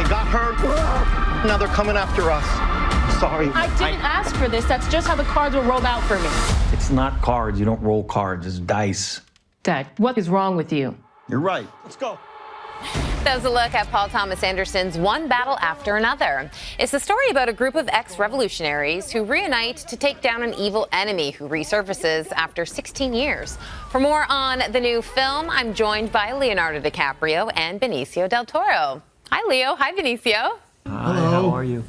They got hurt. Now they're coming after us. Sorry. I didn't ask for this. That's just how the cards were rolled out for me. It's not cards. You don't roll cards. It's dice. Dad, what is wrong with you? You're right. Let's go. That was a look at Paul Thomas Anderson's One Battle After Another. It's the story about a group of ex-revolutionaries who reunite to take down an evil enemy who resurfaces after 16 years. For more on the new film, I'm joined by Leonardo DiCaprio and Benicio Del Toro. Hi, Leo. Hi, Benicio. Hi, how are you?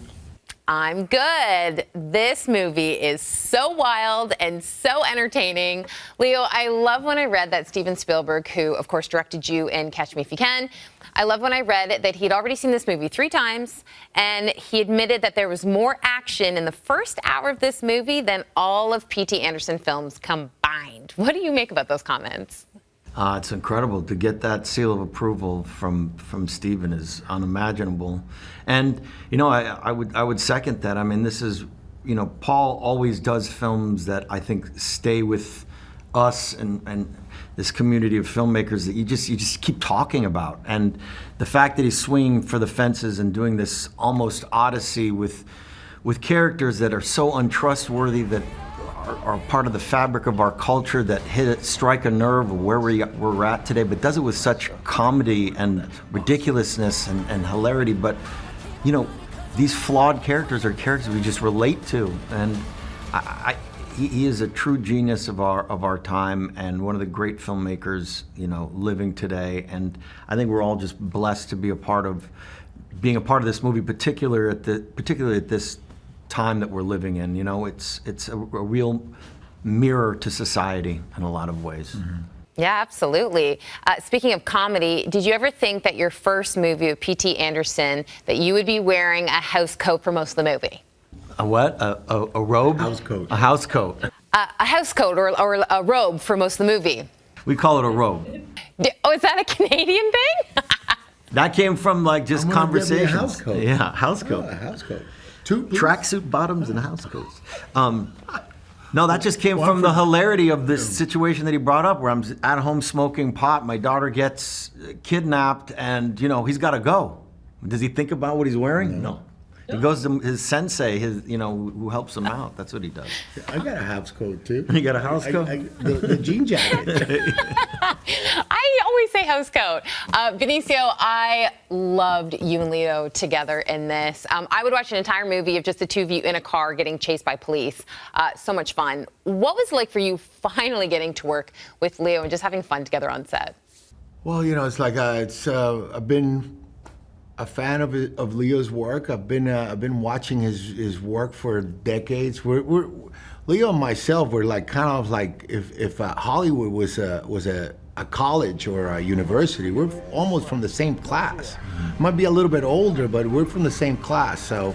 I'm good. This movie is so wild and so entertaining. Leo, I love when I read that Steven Spielberg, who of course directed you in Catch Me If You Can, I love when I read that he'd already seen this movie 3 times, and he admitted that there was more action in the first hour of this movie than all of P.T. Anderson films combined. What do you make about those comments? It's incredible to get that seal of approval from Steven is unimaginable, and you know I would second that. I mean, this is, you know, Paul always does films that I think stay with us and this community of filmmakers that you just keep talking about, and the fact that he's swinging for the fences and doing this almost odyssey with characters that are so untrustworthy that are part of the fabric of our culture, that strike a nerve of where we're at today, but does it with such comedy and ridiculousness and hilarity. But you know, these flawed characters are characters we just relate to, and he is a true genius of our time and one of the great filmmakers, you know, living today. And I think we're all just blessed to be being a part of this movie, particularly at this time that we're living in. You know, it's a real mirror to society in a lot of ways. Mm-hmm. Yeah, absolutely. Speaking of comedy, did you ever think that your first movie with P.T. Anderson that you would be wearing a house coat for most of the movie? A what? A robe? House coat. A house coat. A house coat or a robe for most of the movie? We call it a robe. Oh, is that a Canadian thing? That came from like just conversations. A house coat. Yeah, house coat. Oh, a house coat. Tracksuit bottoms and house coats. No, that just came from the hilarity of this situation that he brought up, where I'm at home smoking pot, my daughter gets kidnapped, and you know, he's got to go. Does he think about what he's wearing? No. He goes to his sensei, who helps him out. That's what he does. I got a house coat too. You got a house coat? The jean jacket. I always say house coat. Benicio, I loved you and Leo together in this. I would watch an entire movie of just the two of you in a car getting chased by police. So much fun. What was it like for you finally getting to work with Leo and just having fun together on set? Well, you know, it's like I've been a fan of Leo's work. I've been watching his work for decades. Leo and myself were like kind of like if Hollywood was a college or a university. We're almost from the same class. Might be a little bit older, but we're from the same class. So,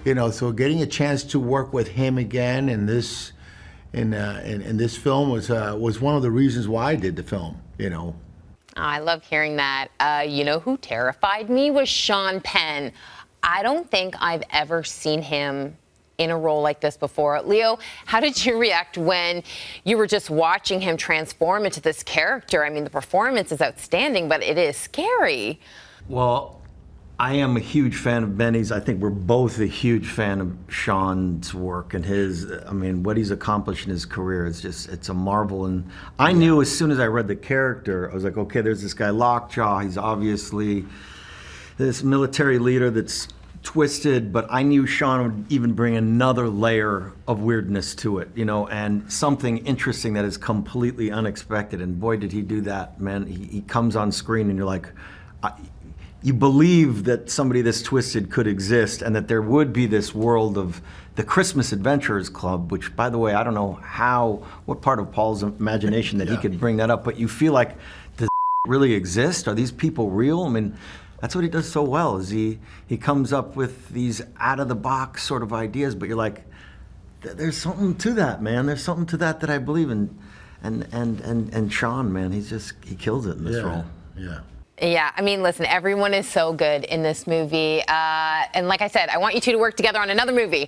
you know, so getting a chance to work with him again in this film was one of the reasons why I did the film. You know. Oh, I love hearing that. You know who terrified me was Sean Penn. I don't think I've ever seen him in a role like this before. Leo, how did you react when you were just watching him transform into this character? I mean, the performance is outstanding, but it is scary. Well, I am a huge fan of Benny's. I think we're both a huge fan of Sean's work and what he's accomplished in his career. It's a marvel. And I knew as soon as I read the character, I was like, okay, there's this guy Lockjaw. He's obviously this military leader that's twisted, but I knew Sean would even bring another layer of weirdness to it, you know, and something interesting that is completely unexpected. And boy, did he do that, man. He comes on screen and you're like, you believe that somebody this twisted could exist and that there would be this world of the Christmas Adventurers Club, which, by the way, I don't know what part of Paul's imagination that he could bring that up, but you feel like, does really exist? Are these people real? I mean, that's what he does so well, is he comes up with these out-of-the-box sort of ideas, but you're like, there's something to that, man. There's something to that I believe in. And Sean, man, he kills it in this role. Yeah. Yeah, I mean, listen, everyone is so good in this movie. And like I said, I want you two to work together on another movie.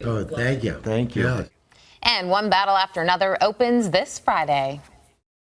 Oh, thank you. Thank you. Yeah. And One Battle After Another opens this Friday.